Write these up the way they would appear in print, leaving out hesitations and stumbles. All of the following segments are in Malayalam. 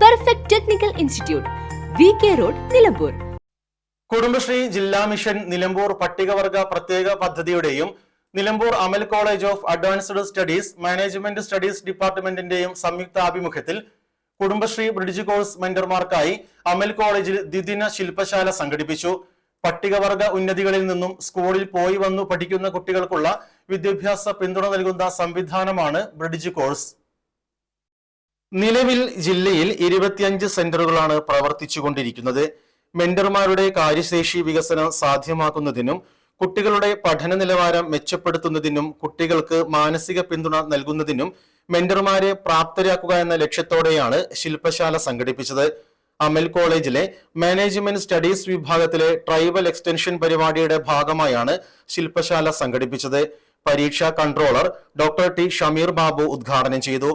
Perfect technical institute, VK road, Nilambur. Kudumbashree ജില്ലാ മിഷൻ നിലമ്പൂർ പട്ടികവർഗ പ്രത്യേക പദ്ധതിയുടെയും Nilambur Amal college of advanced studies management studies ഡിപ്പാർട്ട്മെന്റിന്റെയും സംയുക്ത ആഭിമുഖ്യത്തിൽ കുടുംബശ്രീ ബ്രിഡ്ജ് കോഴ്സ് മെന്റർമാർക്കായി അമൽ കോളേജിൽ ദ്വിദിന ശില്പശാല സംഘടിപ്പിച്ചു. പട്ടികവർഗ ഉന്നതികളിൽ നിന്നും സ്കൂളിൽ പോയി വന്നു പഠിക്കുന്ന കുട്ടികൾക്കുള്ള വിദ്യാഭ്യാസ പിന്തുണ നൽകുന്ന സംവിധാനമാണ് ബ്രിഡ്ജ് കോഴ്സ്. നിലവിൽ ജില്ലയിൽ 25 സെന്ററുകളാണ് പ്രവർത്തിച്ചുകൊണ്ടിരിക്കുന്നത്. മെന്റർമാരുടെ കാര്യശേഷി വികസനം സാധ്യമാക്കുന്നതിനും കുട്ടികളുടെ പഠന നിലവാരം മെച്ചപ്പെടുത്തുന്നതിനും കുട്ടികൾക്ക് മാനസിക പിന്തുണ നൽകുന്നതിനും മെന്റർമാരെ പ്രാപ്തരാക്കുക എന്ന ലക്ഷ്യത്തോടെയാണ് ശില്പശാല സംഘടിപ്പിച്ചത്. അമൽ കോളേജിലെ മാനേജ്മെന്റ് സ്റ്റഡീസ് വിഭാഗത്തിലെ ട്രൈബൽ എക്സ്റ്റൻഷൻ പരിപാടിയുടെ ഭാഗമായാണ് ശില്പശാല സംഘടിപ്പിച്ചത്. പരീക്ഷാ controller doctor T Shameer Babu ഉദ്ഘാടനം ചെയ്തു.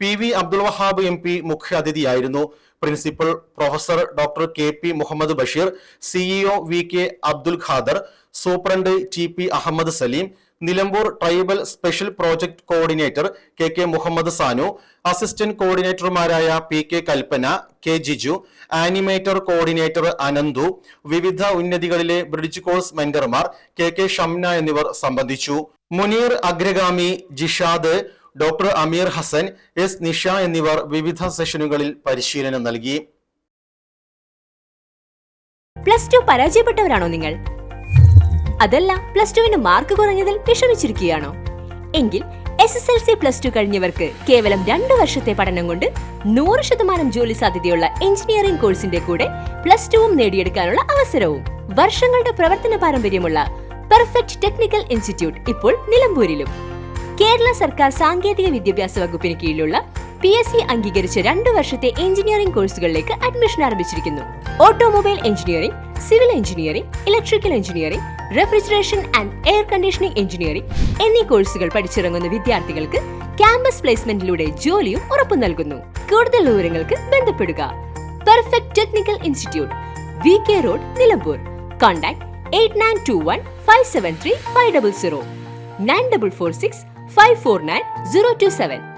PV അബ്ദുൽ വഹാബ് MP മുഖ്യാതിഥിയായിരുന്നു. Principal professor doctor KP Muhammad Basheer, CEO VK Abdul Khader, superintendent TP Ahammed Saleem, Nilambur tribal special project coordinator KK Muhammad Sanu, assistant കോർഡിനേറ്റർമാരായ PK Kalpana, K Jiju, animator coordinator Ananthu, വിവിധ ഉന്നതികളിലെ ബ്രിഡ്ജ് കോഴ്സ് മെന്റർമാർ KK ഷംന എന്നിവർ സംബന്ധിച്ചു. മുനീർ അഗ്രഗാമി, ജിഷാദ്, ഡോക്ടർ അമീർ ഹസൻ, S നിഷ എന്നിവർ വിവിധ സെഷനുകളിൽ പരിശീലനം നൽകി. +2 പരാജയപ്പെട്ടവരാണോ നിങ്ങൾ? അതല്ല +2 മാർക്ക് കുറഞ്ഞതിൽ വിഷമിച്ചിരിക്കുകയാണോ? എങ്കിൽ SSLC +2 കഴിഞ്ഞവർക്ക് കേവലം 2 വർഷത്തെ പഠനം കൊണ്ട് 100% ജോലി സാധ്യതയുള്ള എഞ്ചിനീയറിംഗ് കോഴ്സിന്റെ കൂടെ +2 നേടിയെടുക്കാനുള്ള അവസരവും. വർഷങ്ങളുടെ പ്രവർത്തന പാരമ്പര്യമുള്ള പെർഫെക്റ്റ് ടെക്നിക്കൽ ഇൻസ്റ്റിറ്റ്യൂട്ട് ഇപ്പോൾ നിലമ്പൂരിലും. കേരള സർക്കാർ സാങ്കേതിക വിദ്യാഭ്യാസ വകുപ്പിന് കീഴിലുള്ള PSC അംഗീകരിച്ച 2 വർഷത്തെ എഞ്ചിനീയറിംഗ് കോഴ്സുകളിലേക്ക് അഡ്മിഷൻ ആരംഭിച്ചിരിക്കുന്നു. Automobile engineering, civil engineering, electrical engineering, refrigeration and air conditioning engineering എന്നീ കോഴ്സുകൾ പഠിച്ചിറങ്ങുന്ന വിദ്യാർത്ഥികൾക്ക് ക്യാമ്പസ് പ്ലേസ്മെന്റിലൂടെ ജോലിയും ഉറപ്പു നൽകുന്നു. കൂടുതൽ വിവരങ്ങൾക്ക് ബന്ധപ്പെടുക. Perfect technical institute, VK road, Nilambur. Contact 8921 573 500 9446 549 027.